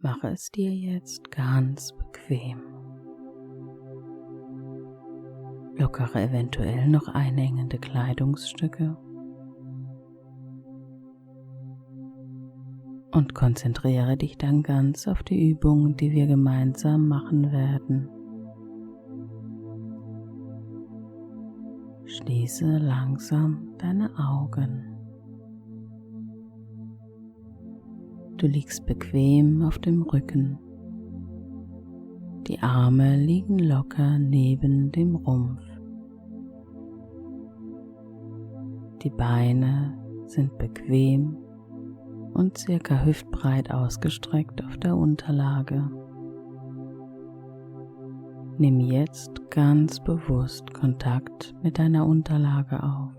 Mache es dir jetzt ganz bequem. Lockere eventuell noch einhängende Kleidungsstücke und konzentriere dich dann ganz auf die Übungen, die wir gemeinsam machen werden. Schließe langsam deine Augen. Du liegst bequem auf dem Rücken. Die Arme liegen locker neben dem Rumpf. Die Beine sind bequem und circa hüftbreit ausgestreckt auf der Unterlage. Nimm jetzt ganz bewusst Kontakt mit deiner Unterlage auf.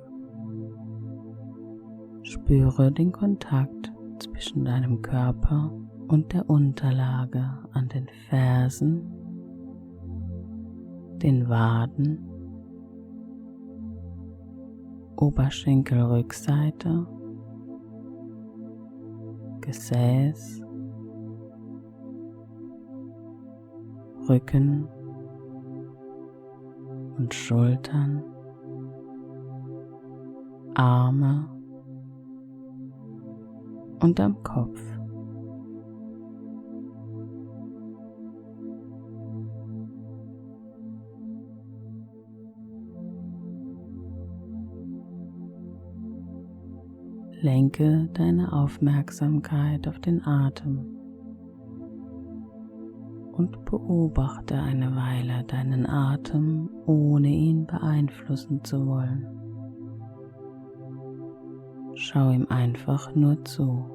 Spüre den Kontakt zwischen deinem Körper und der Unterlage an den Fersen, den Waden, Oberschenkelrückseite, Gesäß, Rücken und Schultern, Arme und am Kopf. Lenke deine Aufmerksamkeit auf den Atem und beobachte eine Weile deinen Atem, ohne ihn beeinflussen zu wollen. Schau ihm einfach nur zu.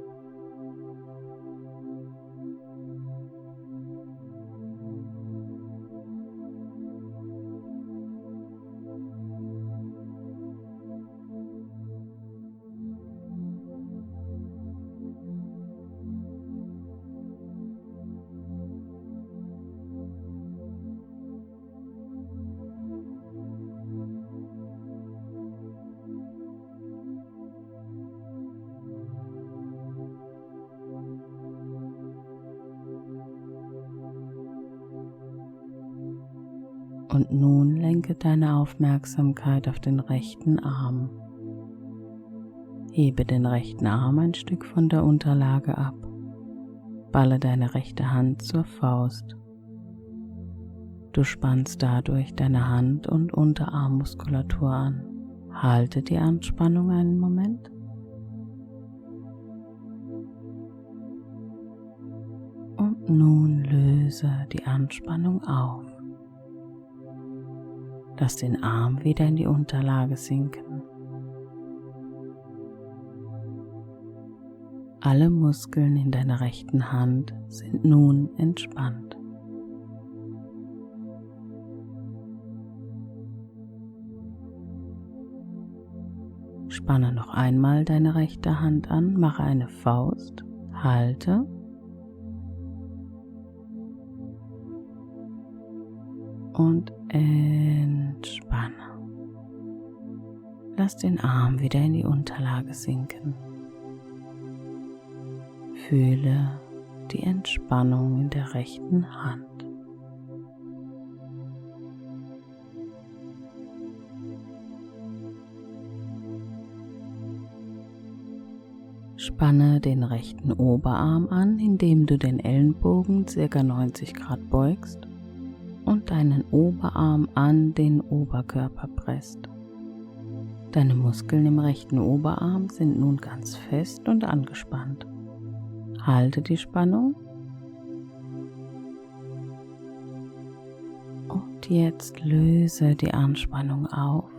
Und nun lenke deine Aufmerksamkeit auf den rechten Arm. Hebe den rechten Arm ein Stück von der Unterlage ab. Balle deine rechte Hand zur Faust. Du spannst dadurch deine Hand- und Unterarmmuskulatur an. Halte die Anspannung einen Moment. Und nun löse die Anspannung auf. Lass den Arm wieder in die Unterlage sinken. Alle Muskeln in deiner rechten Hand sind nun entspannt. Spanne noch einmal deine rechte Hand an, mache eine Faust, halte und entspanne. Lass den Arm wieder in die Unterlage sinken. Fühle die Entspannung in der rechten Hand. Spanne den rechten Oberarm an, indem du den Ellenbogen ca. 90 Grad beugst und deinen Oberarm an den Oberkörper presst. Deine Muskeln im rechten Oberarm sind nun ganz fest und angespannt. Halte die Spannung. Und jetzt löse die Anspannung auf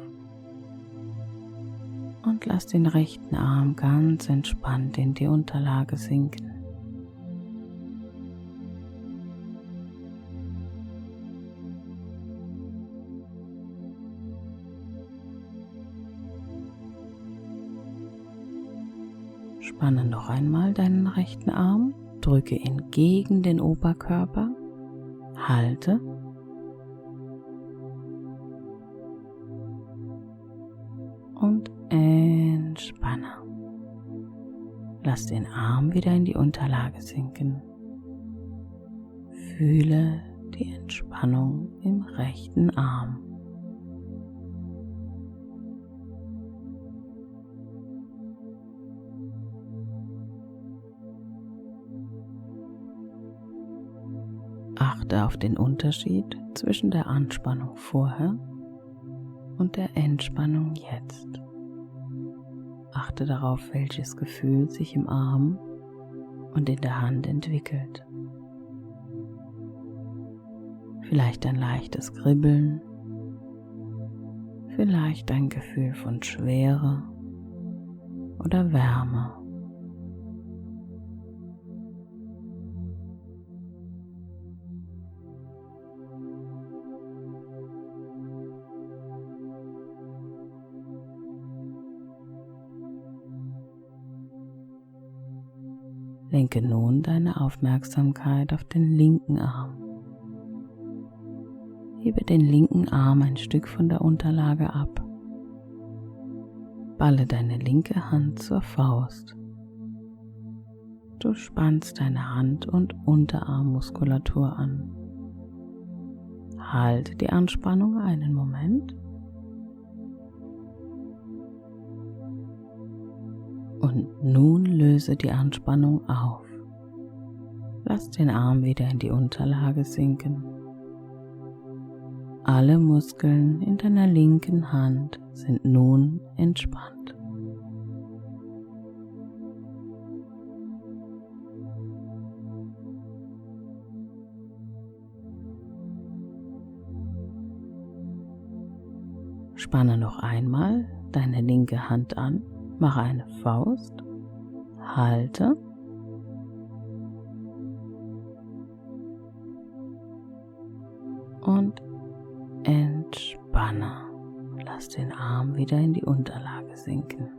und lass den rechten Arm ganz entspannt in die Unterlage sinken. Spanne noch einmal deinen rechten Arm, drücke ihn gegen den Oberkörper, halte und entspanne. Lass den Arm wieder in die Unterlage sinken. Fühle die Entspannung im rechten Arm. Achte auf den Unterschied zwischen der Anspannung vorher und der Entspannung jetzt. Achte darauf, welches Gefühl sich im Arm und in der Hand entwickelt. Vielleicht ein leichtes Kribbeln, vielleicht ein Gefühl von Schwere oder Wärme. Lenke nun deine Aufmerksamkeit auf den linken Arm. Hebe den linken Arm ein Stück von der Unterlage ab. Balle deine linke Hand zur Faust. Du spannst deine Hand- und Unterarmmuskulatur an. Halte die Anspannung einen Moment. Und nun löse die Anspannung auf. Lass den Arm wieder in die Unterlage sinken. Alle Muskeln in deiner linken Hand sind nun entspannt. Spanne noch einmal deine linke Hand an. Mache eine Faust, halte und entspanne. Lass den Arm wieder in die Unterlage sinken.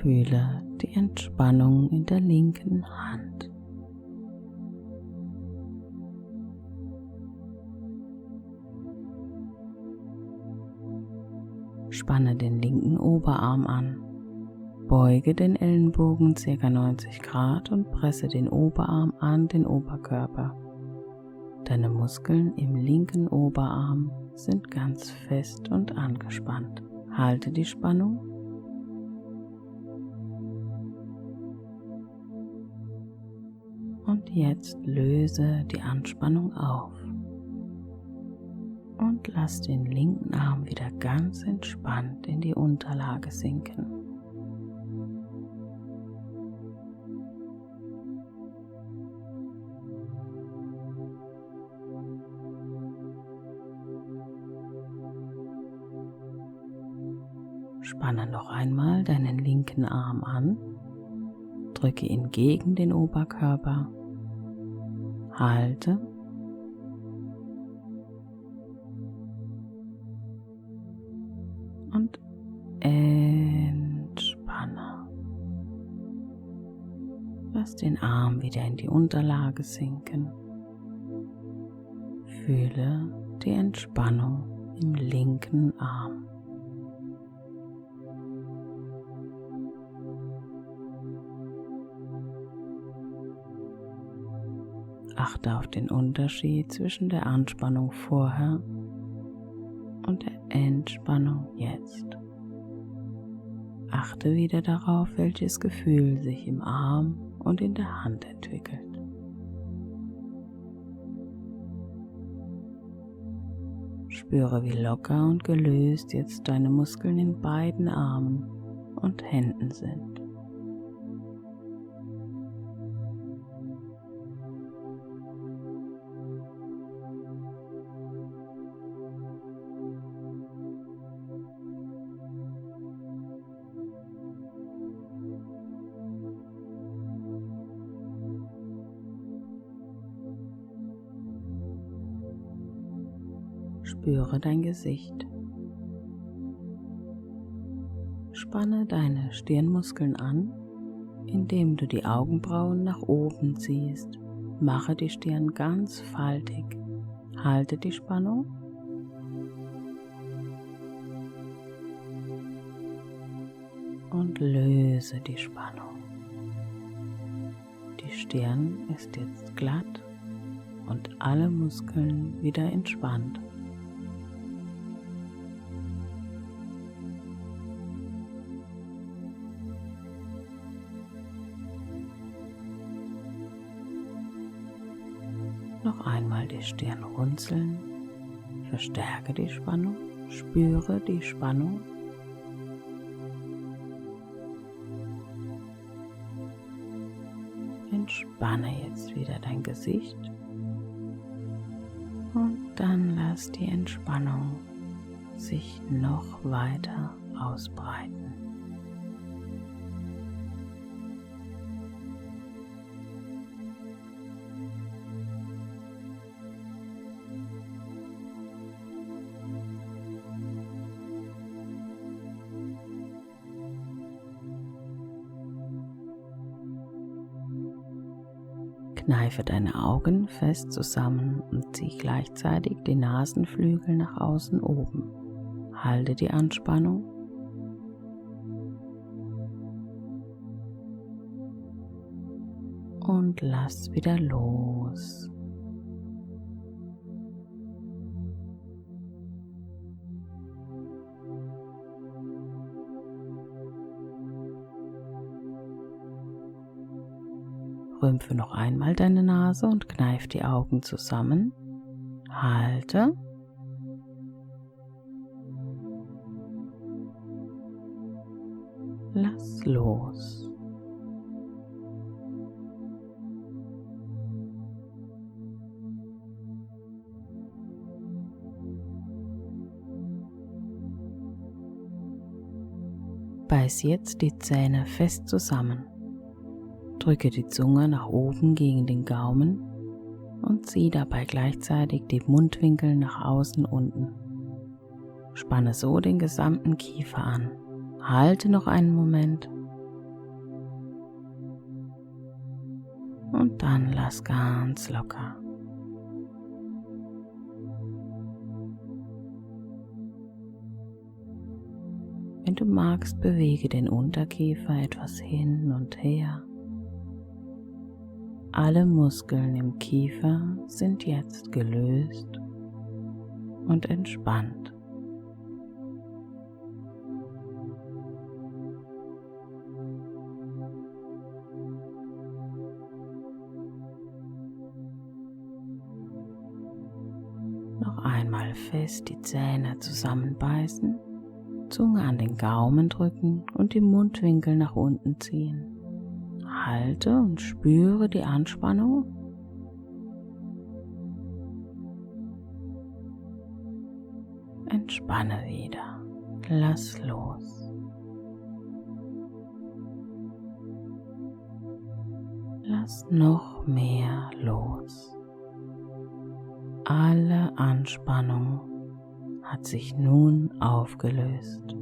Fühle die Entspannung in der linken Hand. Spanne den linken Oberarm an. Beuge den Ellenbogen ca. 90 Grad und presse den Oberarm an den Oberkörper. Deine Muskeln im linken Oberarm sind ganz fest und angespannt. Halte die Spannung. Und jetzt löse die Anspannung auf und lass den linken Arm wieder ganz entspannt in die Unterlage sinken. Spanne noch einmal deinen linken Arm an. Drücke ihn gegen den Oberkörper, halte und entspanne. Lass den Arm wieder in die Unterlage sinken. Fühle die Entspannung im linken Arm. Achte auf den Unterschied zwischen der Anspannung vorher und der Entspannung jetzt. Achte wieder darauf, welches Gefühl sich im Arm und in der Hand entwickelt. Spüre, wie locker und gelöst jetzt deine Muskeln in beiden Armen und Händen sind. Spüre dein Gesicht. Spanne deine Stirnmuskeln an, indem du die Augenbrauen nach oben ziehst. Mache die Stirn ganz faltig. Halte die Spannung und löse die Spannung. Die Stirn ist jetzt glatt und alle Muskeln wieder entspannt. Noch einmal die Stirn runzeln, verstärke die Spannung, spüre die Spannung. Entspanne jetzt wieder dein Gesicht und dann lass die Entspannung sich noch weiter ausbreiten. Kneife deine Augen fest zusammen und zieh gleichzeitig die Nasenflügel nach außen oben. Halte die Anspannung. Und lass wieder los. Rümpfe noch einmal deine Nase und kneif die Augen zusammen. Halte. Lass los. Beiß jetzt die Zähne fest zusammen. Drücke die Zunge nach oben gegen den Gaumen und zieh dabei gleichzeitig die Mundwinkel nach außen unten. Spanne so den gesamten Kiefer an. Halte noch einen Moment und dann lass ganz locker. Wenn du magst, bewege den Unterkiefer etwas hin und her. Alle Muskeln im Kiefer sind jetzt gelöst und entspannt. Noch einmal fest die Zähne zusammenbeißen, Zunge an den Gaumen drücken und die Mundwinkel nach unten ziehen. Halte und spüre die Anspannung. Entspanne wieder. Lass los. Lass noch mehr los. Alle Anspannung hat sich nun aufgelöst.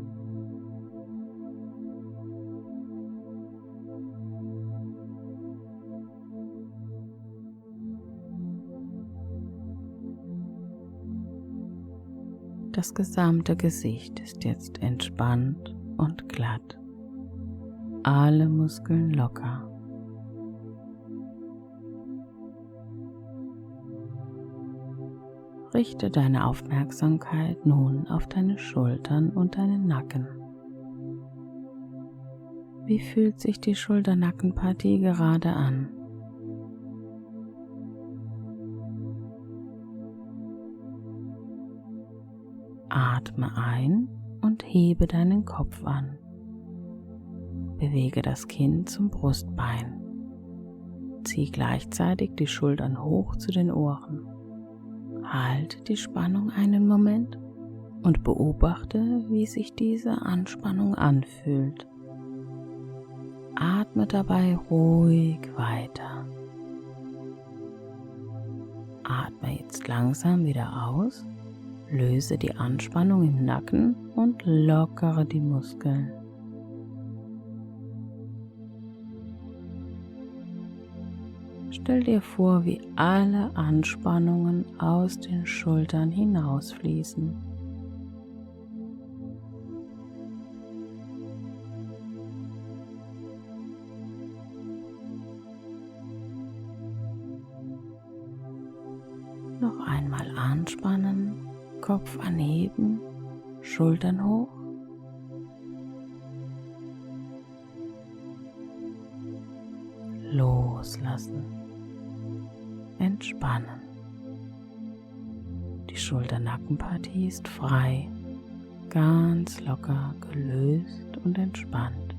Das gesamte Gesicht ist jetzt entspannt und glatt. Alle Muskeln locker. Richte deine Aufmerksamkeit nun auf deine Schultern und deinen Nacken. Wie fühlt sich die Schulter-Nackenpartie gerade an? Atme ein und hebe deinen Kopf an. Bewege das Kinn zum Brustbein. Zieh gleichzeitig die Schultern hoch zu den Ohren. Halte die Spannung einen Moment und beobachte, wie sich diese Anspannung anfühlt. Atme dabei ruhig weiter. Atme jetzt langsam wieder aus. Löse die Anspannung im Nacken und lockere die Muskeln. Stell dir vor, wie alle Anspannungen aus den Schultern hinausfließen. Kopf anheben, Schultern hoch. Loslassen, entspannen. Die Schulter-Nackenpartie ist frei, ganz locker, gelöst und entspannt.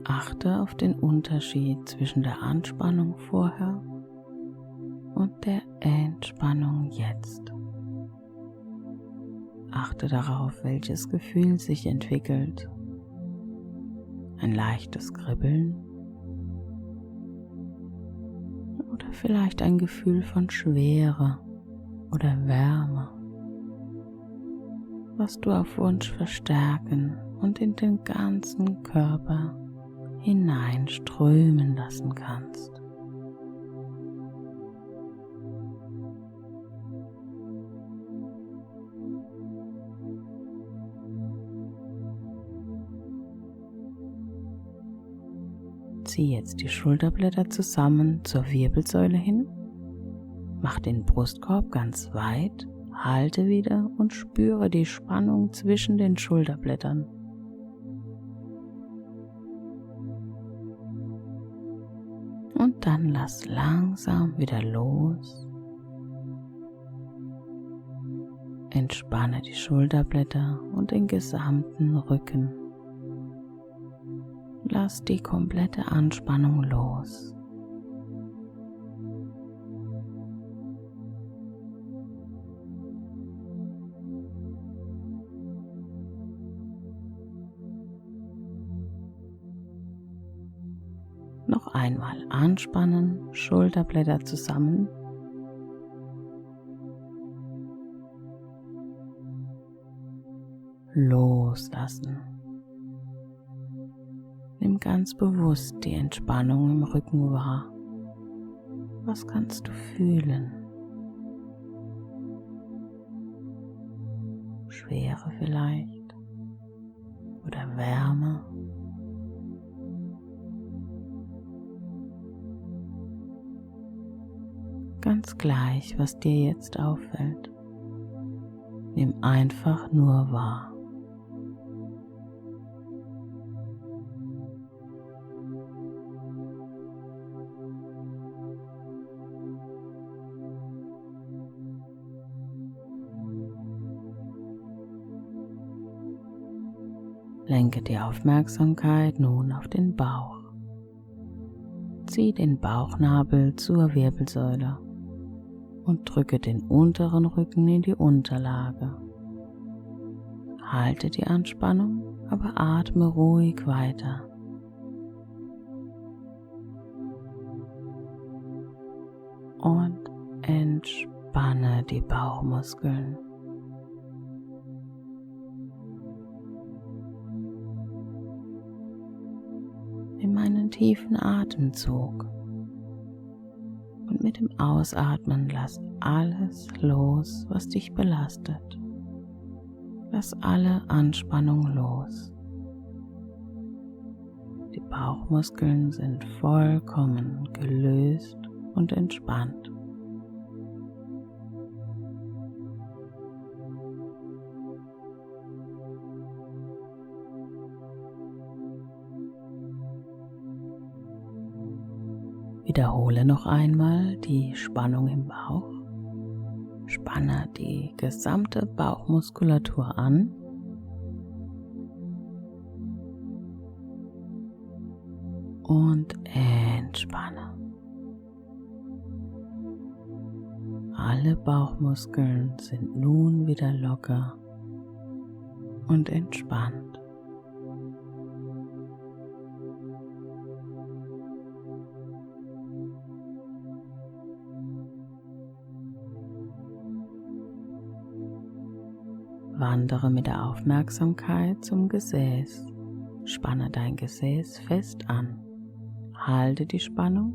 Achte auf den Unterschied zwischen der Anspannung vorher und der Entspannung jetzt. Achte darauf, welches Gefühl sich entwickelt. Ein leichtes Kribbeln oder vielleicht ein Gefühl von Schwere oder Wärme, was du auf Wunsch verstärken und in den ganzen Körper hineinströmen lassen kannst. Zieh jetzt die Schulterblätter zusammen zur Wirbelsäule hin, mach den Brustkorb ganz weit, halte wieder und spüre die Spannung zwischen den Schulterblättern. Und dann lass langsam wieder los. Entspanne die Schulterblätter und den gesamten Rücken. Lass die komplette Anspannung los. Noch einmal anspannen, Schulterblätter zusammen. Loslassen. Nimm ganz bewusst die Entspannung im Rücken wahr. Was kannst du fühlen? Schwere vielleicht oder Wärme? Ganz gleich, was dir jetzt auffällt. Nimm einfach nur wahr. Lenke die Aufmerksamkeit nun auf den Bauch. Zieh den Bauchnabel zur Wirbelsäule und drücke den unteren Rücken in die Unterlage. Halte die Anspannung, aber atme ruhig weiter. Und entspanne die Bauchmuskeln. Nimm einen tiefen Atemzug und mit dem Ausatmen lass alles los, was dich belastet. Lass alle Anspannung los. Die Bauchmuskeln sind vollkommen gelöst und entspannt. Wiederhole noch einmal die Spannung im Bauch. Spanne die gesamte Bauchmuskulatur an. Und entspanne. Alle Bauchmuskeln sind nun wieder locker und entspannt. Wandere mit der Aufmerksamkeit zum Gesäß. Spanne dein Gesäß fest an. Halte die Spannung.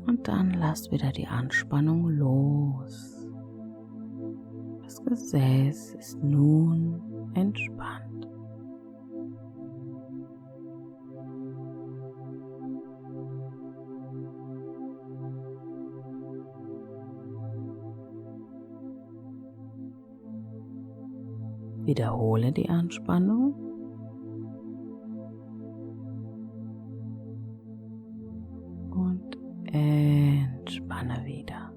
Und dann lass wieder die Anspannung los. Das Gesäß ist nun entspannt. Wiederhole die Anspannung und entspanne wieder.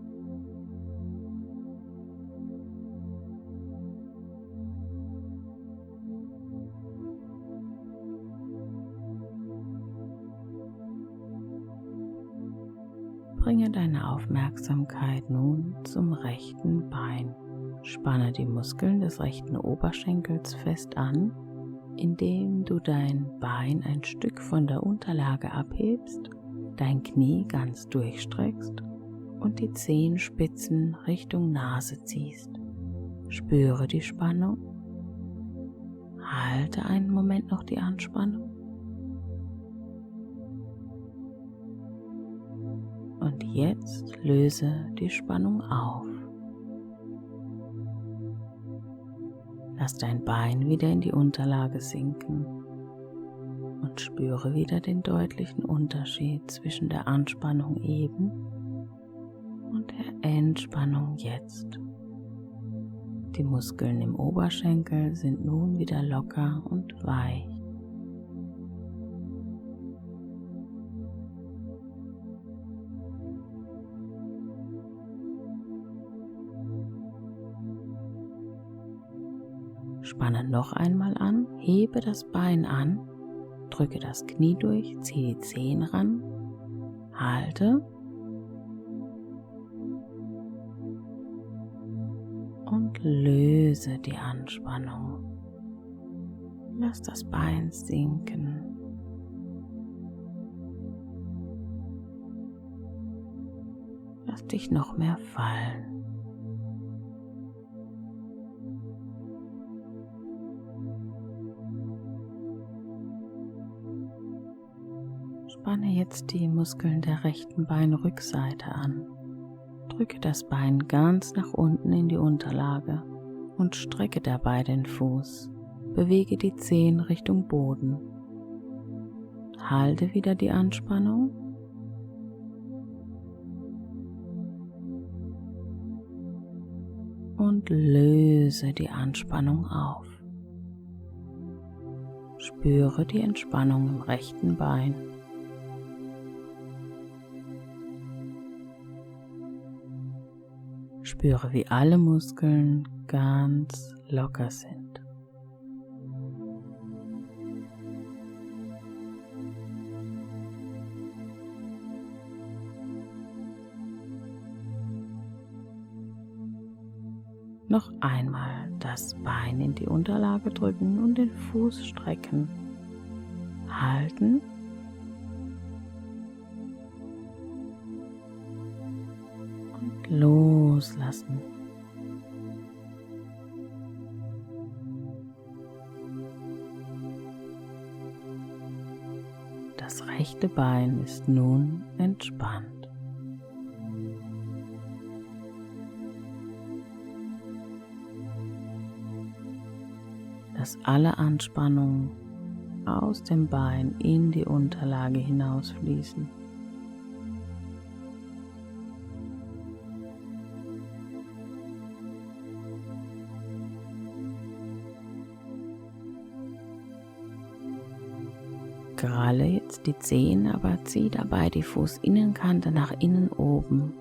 Bringe deine Aufmerksamkeit nun zum rechten Bein. Spanne die Muskeln des rechten Oberschenkels fest an, indem du dein Bein ein Stück von der Unterlage abhebst, dein Knie ganz durchstreckst und die Zehenspitzen Richtung Nase ziehst. Spüre die Spannung. Halte einen Moment noch die Anspannung. Und jetzt löse die Spannung auf. Lass dein Bein wieder in die Unterlage sinken und spüre wieder den deutlichen Unterschied zwischen der Anspannung eben und der Entspannung jetzt. Die Muskeln im Oberschenkel sind nun wieder locker und weich. Spanne noch einmal an, hebe das Bein an, drücke das Knie durch, ziehe die Zehen ran, halte und löse die Anspannung. Lass das Bein sinken. Lass dich noch mehr fallen. Spanne jetzt die Muskeln der rechten Beinrückseite an. Drücke das Bein ganz nach unten in die Unterlage und strecke dabei den Fuß. Bewege die Zehen Richtung Boden. Halte wieder die Anspannung. Und löse die Anspannung auf. Spüre die Entspannung im rechten Bein. Spüre, wie alle Muskeln ganz locker sind. Noch einmal das Bein in die Unterlage drücken und den Fuß strecken. Halten. Und loslassen. Das rechte Bein ist nun entspannt. Lass alle Anspannung aus dem Bein in die Unterlage hinausfließen. Kralle jetzt die Zehen, aber zieh dabei die Fußinnenkante nach innen oben.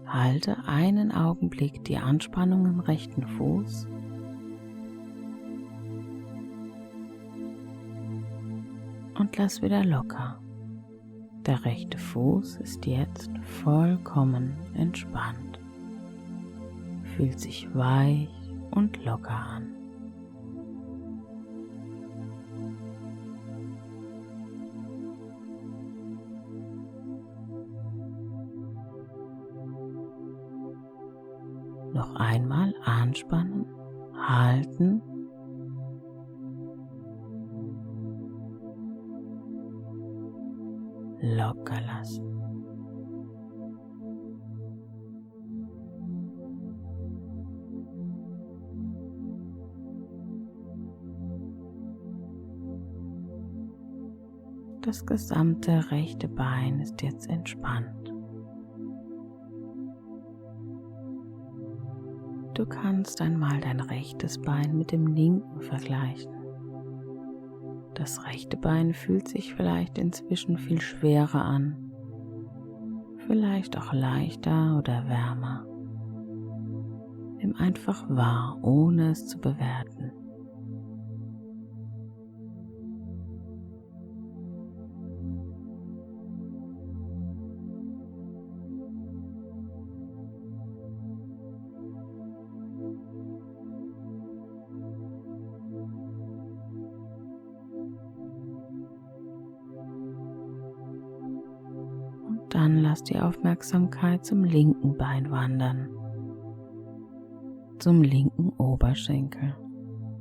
Halte einen Augenblick die Anspannung im rechten Fuß. Und lass wieder locker. Der rechte Fuß ist jetzt vollkommen entspannt. Fühlt sich weich und locker an. Noch einmal anspannen, halten. Locker lassen. Das gesamte rechte Bein ist jetzt entspannt. Du kannst einmal dein rechtes Bein mit dem linken vergleichen. Das rechte Bein fühlt sich vielleicht inzwischen viel schwerer an, vielleicht auch leichter oder wärmer. Nimm einfach wahr, ohne es zu bewerten. Dann lass die Aufmerksamkeit zum linken Bein wandern, zum linken Oberschenkel.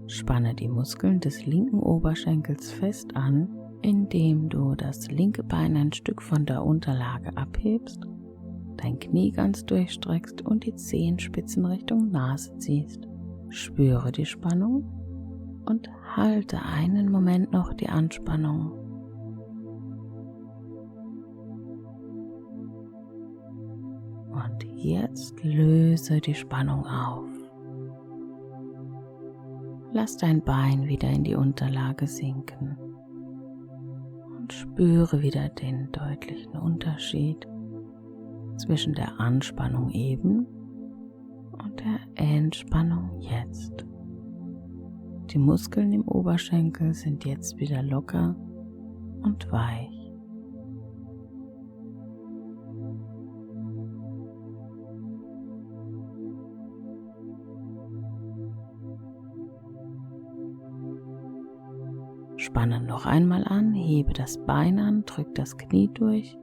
Spanne die Muskeln des linken Oberschenkels fest an, indem du das linke Bein ein Stück von der Unterlage abhebst, dein Knie ganz durchstreckst und die Zehenspitzen Richtung Nase ziehst. Spüre die Spannung und halte einen Moment noch die Anspannung. Und jetzt löse die Spannung auf. Lass dein Bein wieder in die Unterlage sinken und spüre wieder den deutlichen Unterschied zwischen der Anspannung eben und der Entspannung jetzt. Die Muskeln im Oberschenkel sind jetzt wieder locker und weich. Spanne noch einmal an, hebe das Bein an, drück das Knie durch,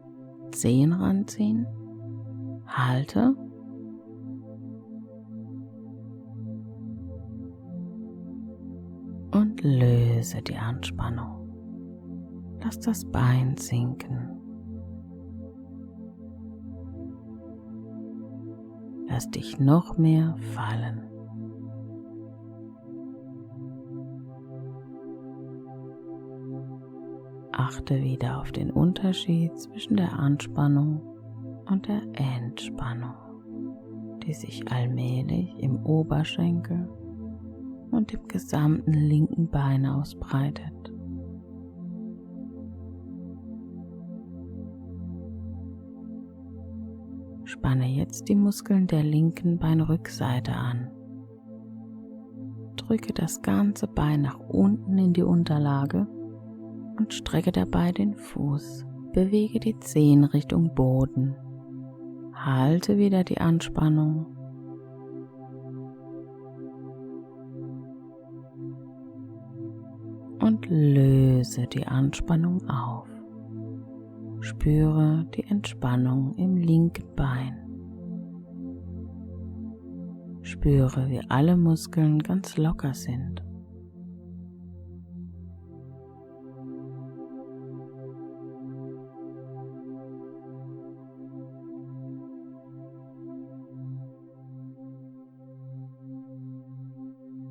Zehen ranziehen, halte und löse die Anspannung. Lass das Bein sinken. Lass dich noch mehr fallen. Achte wieder auf den Unterschied zwischen der Anspannung und der Entspannung, die sich allmählich im Oberschenkel und im gesamten linken Bein ausbreitet. Spanne jetzt die Muskeln der linken Beinrückseite an. Drücke das ganze Bein nach unten in die Unterlage und strecke dabei den Fuß. Bewege die Zehen Richtung Boden. Halte wieder die Anspannung. Und löse die Anspannung auf. Spüre die Entspannung im linken Bein. Spüre, wie alle Muskeln ganz locker sind.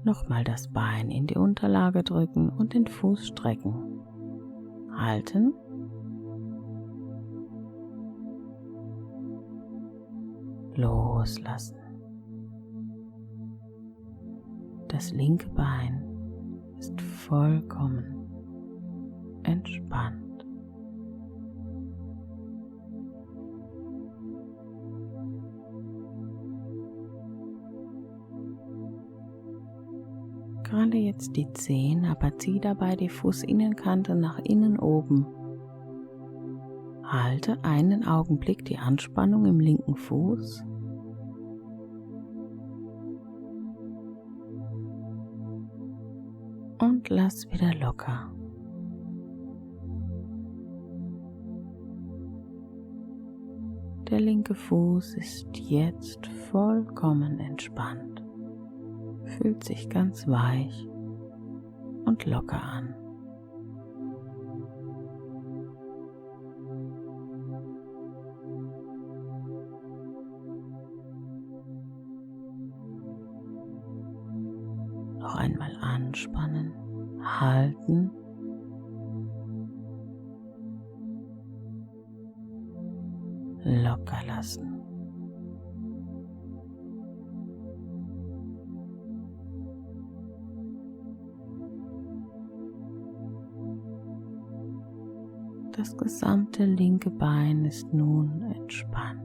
Nochmal das Bein in die Unterlage drücken und den Fuß strecken. Halten. Loslassen. Das linke Bein ist vollkommen entspannt. Gerade jetzt die Zehen, aber zieh dabei die Fußinnenkante nach innen oben. Halte einen Augenblick die Anspannung im linken Fuß. Und lass wieder locker. Der linke Fuß ist jetzt vollkommen entspannt. Fühlt sich ganz weich und locker an. Noch einmal anspannen, halten locker lassen. Das gesamte linke Bein ist nun entspannt.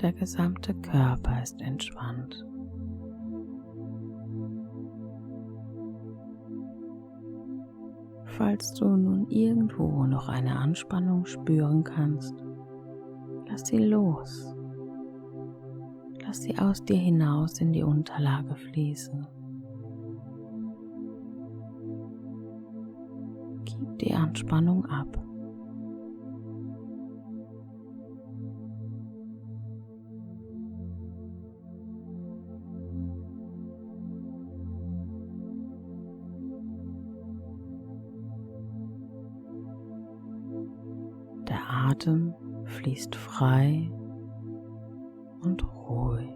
Der gesamte Körper ist entspannt. Falls du nun irgendwo noch eine Anspannung spüren kannst, lass sie los. Lass sie aus dir hinaus in die Unterlage fließen. Gib die Anspannung ab. Der Atem fließt frei und ruhig.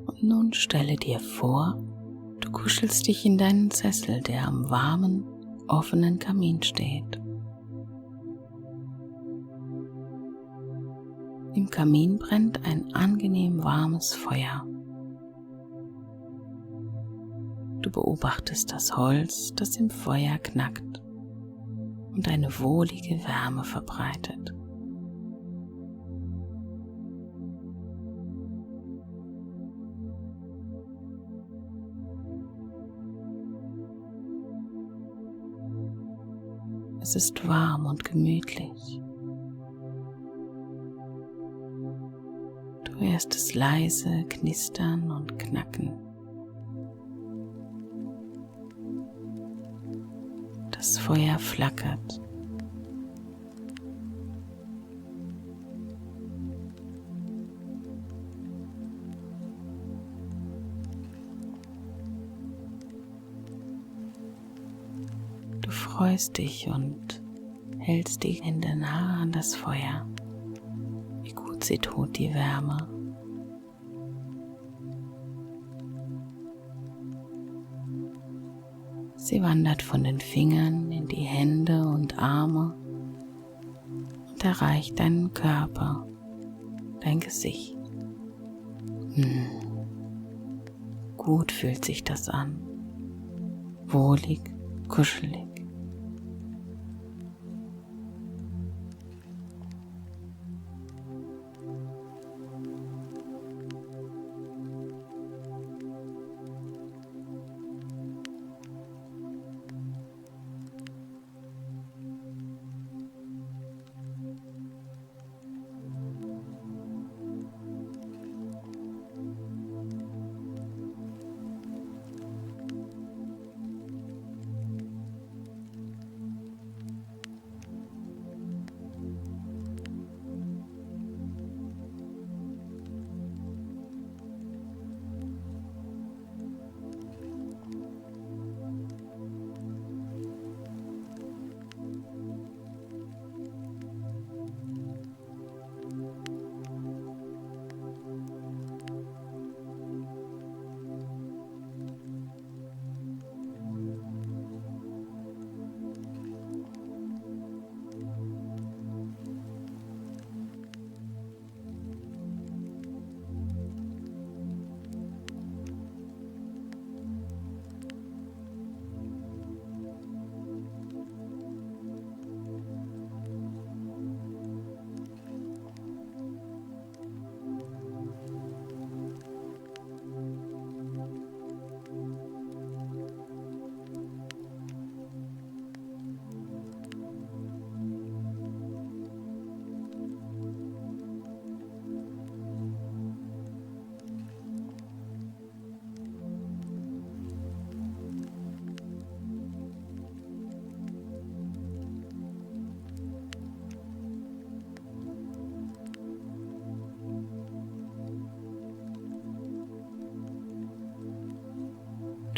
Und nun stelle dir vor, du kuschelst dich in deinen Sessel, der am warmen, offenen Kamin steht. Im Kamin brennt ein angenehm warmes Feuer. Du beobachtest das Holz, das im Feuer knackt und eine wohlige Wärme verbreitet. Es ist warm und gemütlich. Du hörst es leise knistern und knacken. Das Feuer flackert. Du freust dich und hältst die Hände nah an das Feuer. Wie gut sie tut, die Wärme. Sie wandert von den Fingern in die Hände und Arme und erreicht deinen Körper, dein Gesicht. Gut fühlt sich das an. Wohlig, kuschelig.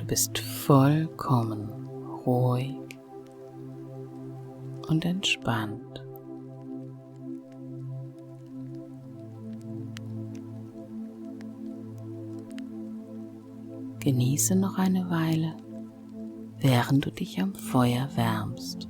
bist vollkommen ruhig und entspannt. Genieße noch eine Weile, während du dich am Feuer wärmst.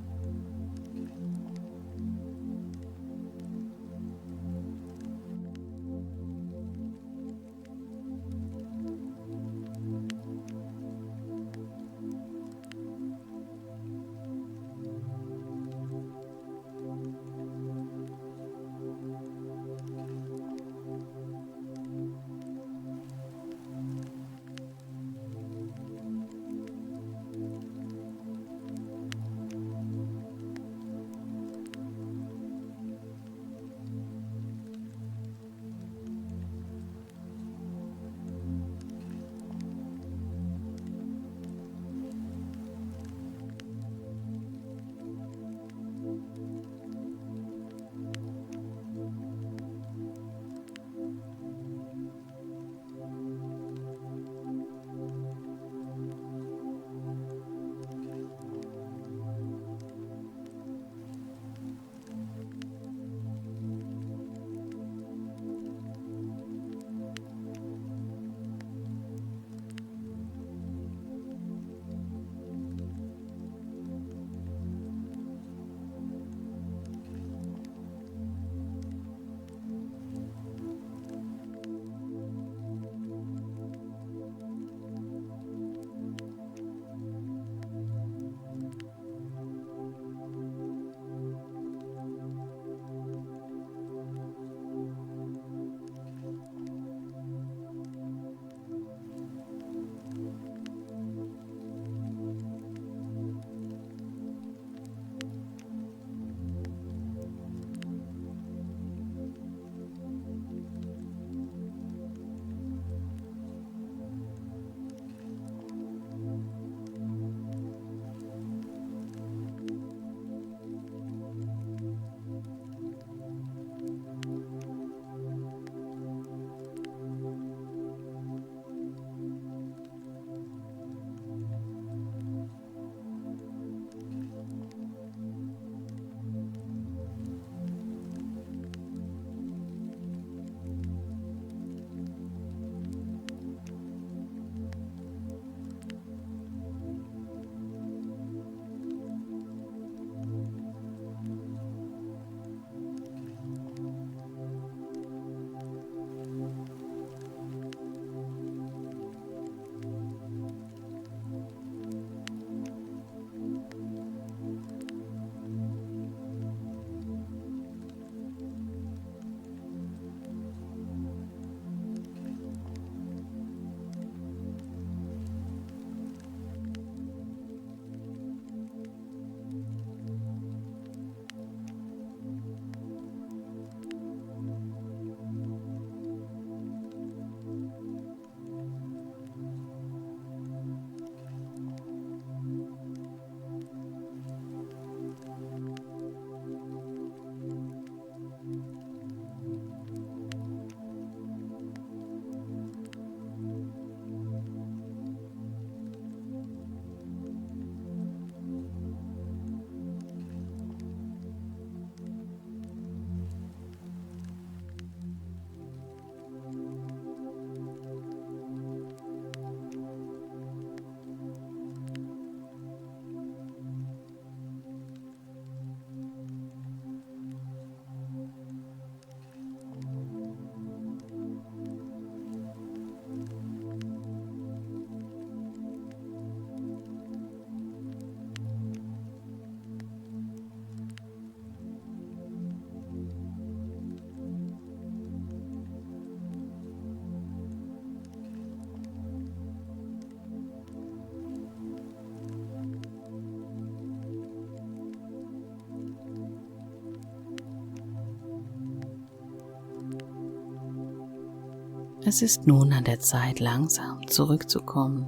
Es ist nun an der Zeit, langsam zurückzukommen.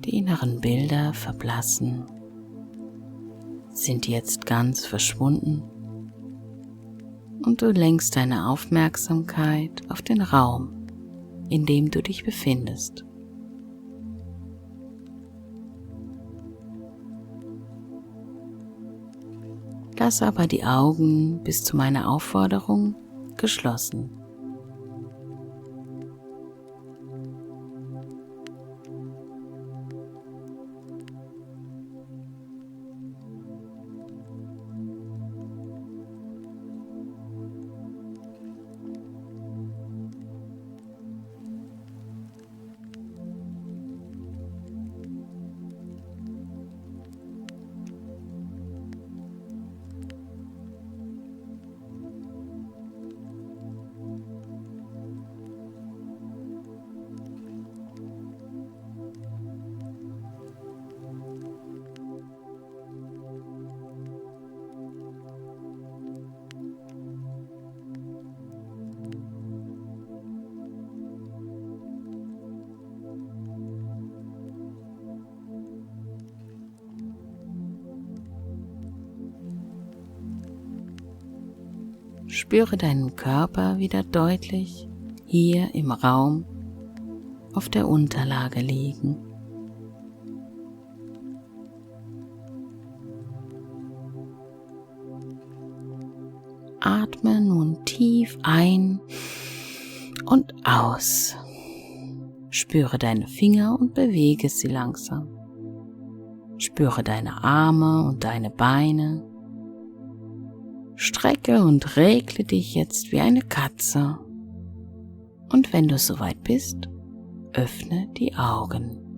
Die inneren Bilder verblassen, sind jetzt ganz verschwunden und du lenkst deine Aufmerksamkeit auf den Raum, in dem du dich befindest. Lass aber die Augen bis zu meiner Aufforderung geschlossen. Spüre deinen Körper wieder deutlich hier im Raum auf der Unterlage liegen. Atme nun tief ein und aus. Spüre deine Finger und bewege sie langsam. Spüre deine Arme und deine Beine. Strecke und regle dich jetzt wie eine Katze. Und wenn du soweit bist, öffne die Augen.